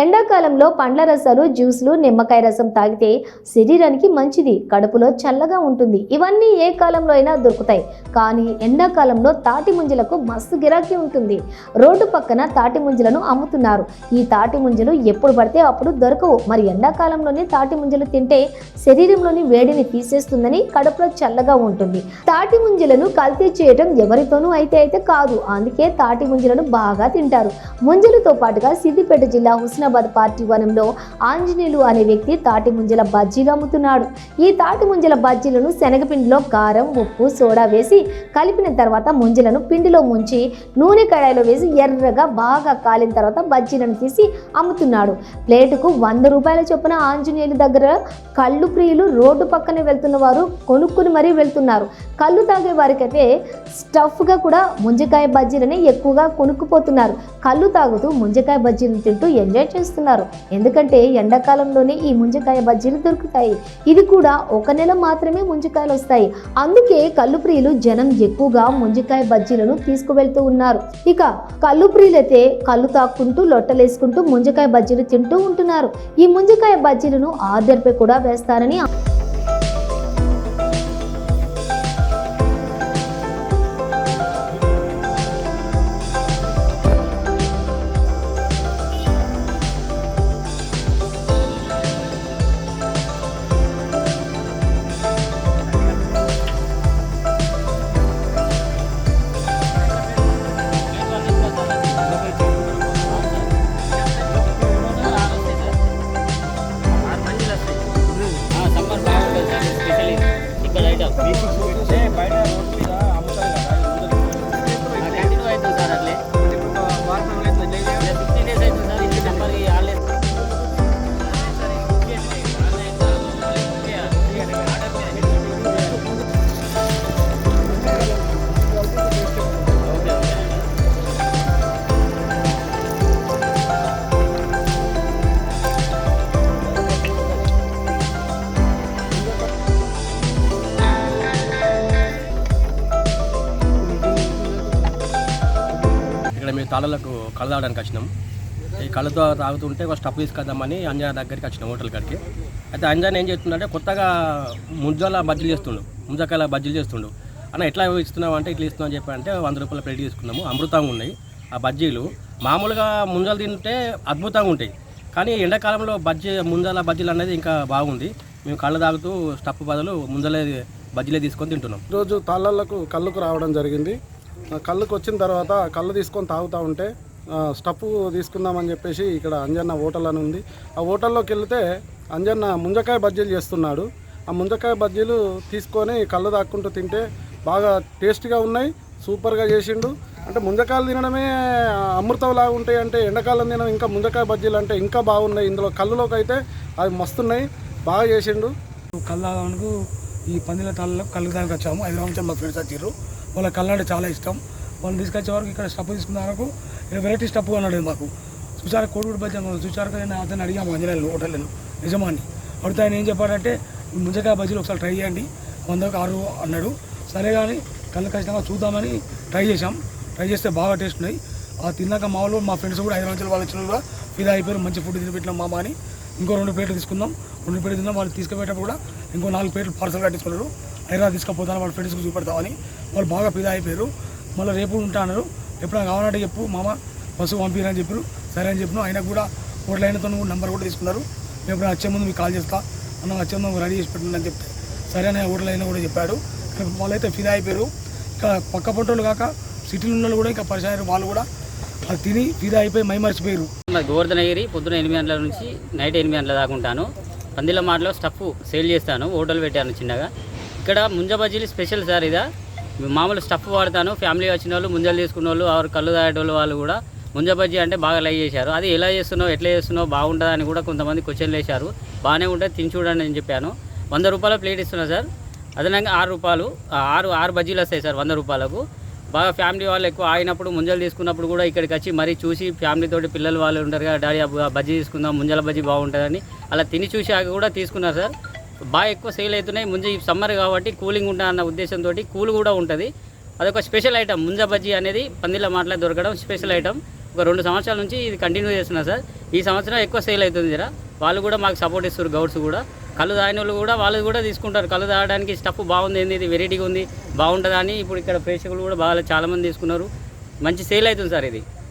ఎండాకాలంలో పండ్ల రసాలు, జ్యూస్లు, నిమ్మకాయ రసం తాగితే శరీరానికి మంచిది, కడుపులో చల్లగా ఉంటుంది. ఇవన్నీ ఏ కాలంలో అయినా దొరుకుతాయి. కానీ ఎండాకాలంలో తాటి ముంజలకు మస్తు గిరాకీ ఉంటుంది. రోడ్డు పక్కన తాటి ముంజలను అమ్ముతున్నారు. ఈ తాటి ముంజలు ఎప్పుడు పడితే అప్పుడు దొరకవు. మరి ఎండాకాలంలోనే తాటి ముంజలు తింటే శరీరంలోని వేడిని తీసేస్తుందని, కడుపులో చల్లగా ఉంటుంది. తాటి ముంజలను కల్తీ చేయడం ఎవరితోనూ అయితే కాదు. అందుకే తాటి ముంజలను బాగా తింటారు. ముంజలతో పాటుగా సిద్దిపేట జిల్లా హుస్నాబాద్ పార్టీ వనంలో ఆంజనేయులు అనే వ్యక్తి తాటి ముంజల బజ్జీలు అమ్ముతున్నాడు. ఈ తాటి ముంజల బజ్జీలను శనగపిండిలో కారం, ఉప్పు, సోడా వేసి కలిపిన తర్వాత ముంజలను పిండిలో ముంచి నూనె కడాయిలో వేసి ఎర్రగా బాగా కాలిన తర్వాత బజ్జీలను తీసి అమ్ముతున్నాడు. ప్లేటుకు 100 రూపాయల చొప్పున ఆంజనేయులు దగ్గర కళ్ళు ప్రియులు రోడ్డు పక్కనే వెళ్తున్న వారు కొనుక్కుని మరీ వెళ్తున్నారు. కళ్ళు తాగే వారికైతే స్టఫ్గా కూడా ముంజకాయ బజ్జీలని ఎక్కువగా కొనుక్కుపోతున్నారు. కళ్ళు తాగుతూ ముంజకాయ బజ్జీలను తింటూ ఎంజాయ్ చేస్తున్నారు. ఎందుకంటే ఎండాకాలంలోనే ఈ ముంజకాయ బజ్జీలు దొరుకుతాయి. ఇది కూడా 1 నెల మాత్రమే ముంజకాయలు వస్తాయి. అందుకే కళ్ళు ప్రియులు జనం ఎక్కువగా ముంజకాయ బజ్జీలను తీసుకువెళ్తూ ఉన్నారు. ఇక కళ్ళు ప్రియులైతే కళ్ళు తాక్కుంటూ లొట్టలేసుకుంటూ ముంజకాయ బజ్జీలు తింటూ ఉంటున్నారు. ఈ ముంజకాయ బజ్జీలను ఆర్డర్పై కూడా వేస్తారని మేము తాళాలకు కళ్ళు తాగడానికి వచ్చినాం. ఈ కళ్ళతో తాగుతుంటే ఒక స్టప్ తీసుకొద్దామని అంజనా దగ్గరికి వచ్చినాం, హోటల్ కాడికి. అయితే అంజనా ఏం చేస్తుందంటే కొత్తగా ముంజల బజ్జీలు చేస్తుండు, ముంజకాయల బజ్జీలు చేస్తుండు. అన్న ఎట్లా ఇస్తున్నావు అంటే ఇట్లా ఇస్తున్నావు అని చెప్పి అంటే 100 రూపాయల ప్లేట్ తీసుకున్నాము. అమృతంగా ఉన్నాయి ఆ బజ్జీలు. మామూలుగా ముంజలు తింటే అద్భుతంగా ఉంటాయి, కానీ ఎండాకాలంలో ముంజల బజ్జీలు అనేది ఇంకా బాగుంది. మేము కళ్ళు తాగుతూ స్టప్ బదులు బజ్జీలే తీసుకొని తింటున్నాం. ఈరోజు తాళ్ళకు కళ్ళుకు రావడం జరిగింది. కళ్ళుకు వచ్చిన తర్వాత కళ్ళు తీసుకొని తాగుతూ ఉంటే స్టఫ్ తీసుకుందామని చెప్పేసి ఇక్కడ అంజన్న హోటల్ అని ఉంది. ఆ హోటల్లోకి వెళ్తే అంజన్న ముంజకాయ బజ్జీలు చేస్తున్నాడు. ఆ ముంజకాయ బజ్జీలు తీసుకొని కళ్ళు తాక్కుంటూ తింటే బాగా టేస్ట్గా ఉన్నాయి, సూపర్గా చేసిండు. అంటే ముంజకాయలు తినడమే అమృతంలాగా ఉంటాయి, అంటే ఎండాకాలం తినడం ఇంకా ముంజకాయ బజ్జీలు అంటే ఇంకా బాగున్నాయి. ఇందులో కళ్ళులోకి అయితే అవి మస్తున్నాయి, బాగా చేసిండు. కళ్ళు తాగడానికి ఈ పందిల తాళ్ళకు కళ్ళు తాగడానికి వచ్చాము. హైదరాబాద్ నుంచి మా ఫ్రెండ్స్ వచ్చారు. వాళ్ళ కళ్ళు అంటే చాలా ఇష్టం. వాళ్ళు తీసుకొచ్చే వరకు ఇక్కడ స్టప్ తీసుకున్న వరకు వెరైటీ స్టప్ అన్నాడు. మాకు చూసారు కోడిగుడ్డు బజ్జీ చూసారు కదా, అతను అడిగాము అంజనేయులు హోటల్లో నిజమాని అడిగితే ఆయన ఏం చెప్పాడంటే ముంజకాయ బజ్జీలు ఒకసారి ట్రై చేయండి, 100కు 6 అన్నాడు. సరే కానీ కళ్ళు ఖచ్చితంగా చూద్దామని ట్రై చేసాం. ట్రై చేస్తే బాగా టేస్ట్ ఉన్నాయి. ఆ తిన్నాక మా వాళ్ళు మా ఫ్రెండ్స్ కూడా హైదరాబాద్ వాళ్ళు వచ్చిన కూడా ఫిదా అయిపోయారు. మంచి ఫుడ్ తినిపెట్టినాం మామ అని. ఇంకో 2 ప్లేట్లు తీసుకుందాం. 2 ప్లేట్లు తిన్నాం. వాళ్ళు తీసుకుపోయేటప్పుడు కూడా ఇంకో 4 ప్లేట్లు పార్సల్ కట్టించుకున్నారు. హైదరాబాద్ తీసుకుపోతాను వాళ్ళ ఫ్రెండ్స్కి చూపెడతామని. వాళ్ళు బాగా ఫిదా అయిపోయారు. మళ్ళీ రేపు ఉంటా అన్నారు. ఎప్పుడైనా కావాలంటే చెప్పు మామ, బస్సు పంపిరని చెప్పారు. సరే అని చెప్పిన ఆయన కూడా హోటల్ అయినతో నెంబర్ కూడా తీసుకున్నారు. ఎప్పుడైనా వచ్చే ముందు మీకు కాల్ చేస్తా అన్న, వచ్చే ముందు రెడీ చేసి పెట్టండి చెప్పి సరే అని హోటల్ అయినా కూడా చెప్పాడు. వాళ్ళైతే ఫిదా అయిపోయారు. ఇంకా పక్క పొట్టోళ్ళు కాక సిటీలో ఉన్న కూడా ఇంకా పరిచయం వాళ్ళు కూడా అది తిని ఫిదా అయిపోయి మైమర్చిపోయారు. గోవర్ధనగిరి పొద్దున 8 గంటల నుంచి నైట్ 8 గంటల దాకా ఉంటాను. పందిల మాటలో స్టఫ్ సేల్ చేస్తాను. హోటల్ పెట్టాను చిన్నగా. ఇక్కడ ముంజ బజ్జీలు స్పెషల్ సార్. ఇదా మామూలు స్టఫ్ వాడతాను. ఫ్యామిలీ వచ్చిన వాళ్ళు, ముంజలు తీసుకున్న వాళ్ళు, ఆరు కళ్ళు తాగేటోళ్ళు వాళ్ళు కూడా ముంజ బజ్జీ అంటే బాగా లైక్ చేశారు. అది ఎలా చేస్తున్నావు, ఎట్లా చేస్తున్నావు, బాగుంటుందా అని కూడా కొంతమంది క్వశ్చన్లు వేశారు. బాగానే ఉంటుంది, తిని చూడండి అని చెప్పాను. 100 రూపాయల ప్లేట్ ఇస్తున్నా సార్. అదనంగా 6 రూపాయలు 6 బజ్జీలు వస్తాయి సార్ 100 రూపాయలకు. బాగా ఫ్యామిలీ వాళ్ళు ఎక్కువ ఆగినప్పుడు ముంజలు తీసుకున్నప్పుడు కూడా ఇక్కడికి వచ్చి మరీ చూసి ఫ్యామిలీతోటి పిల్లలు వాళ్ళు ఉంటారు కదా, డాడీ బజ్జీ తీసుకుందాం, ముంజల బజ్జీ బాగుంటుందని అలా తిని చూసి కూడా తీసుకున్నారు సార్. బాగా ఎక్కువ సేల్ అవుతున్నాయి. ముంజ ఈ సమ్మర్ కాబట్టి కూలింగ్ ఉంటుంది అన్న ఉద్దేశంతో కూల్ కూడా ఉంటుంది. అదొక స్పెషల్ ఐటమ్. ముంజ బజ్జీ అనేది పందిళ్ళ మాటలో దొరకడం స్పెషల్ ఐటమ్. ఒక 2 సంవత్సరాల నుంచి ఇది కంటిన్యూ చేస్తున్నా సార్. ఈ సంవత్సరం ఎక్కువ సేల్ అవుతుంది జరా. వాళ్ళు కూడా మాకు సపోర్ట్ ఇస్తారు, గౌడ్స్ కూడా. కళ్ళు తాగిన వాళ్ళు కూడా వాళ్ళు కూడా తీసుకుంటారు. కళ్ళు తాగడానికి స్టఫ్ బాగుంది, ఏంది ఇది వెరైటీగా ఉంది, బాగుంటుందని ఇప్పుడు ఇక్కడ ప్రేక్షకులు కూడా బాగా చాలామంది తీసుకున్నారు. మంచి సేల్ అవుతుంది సార్ ఇది.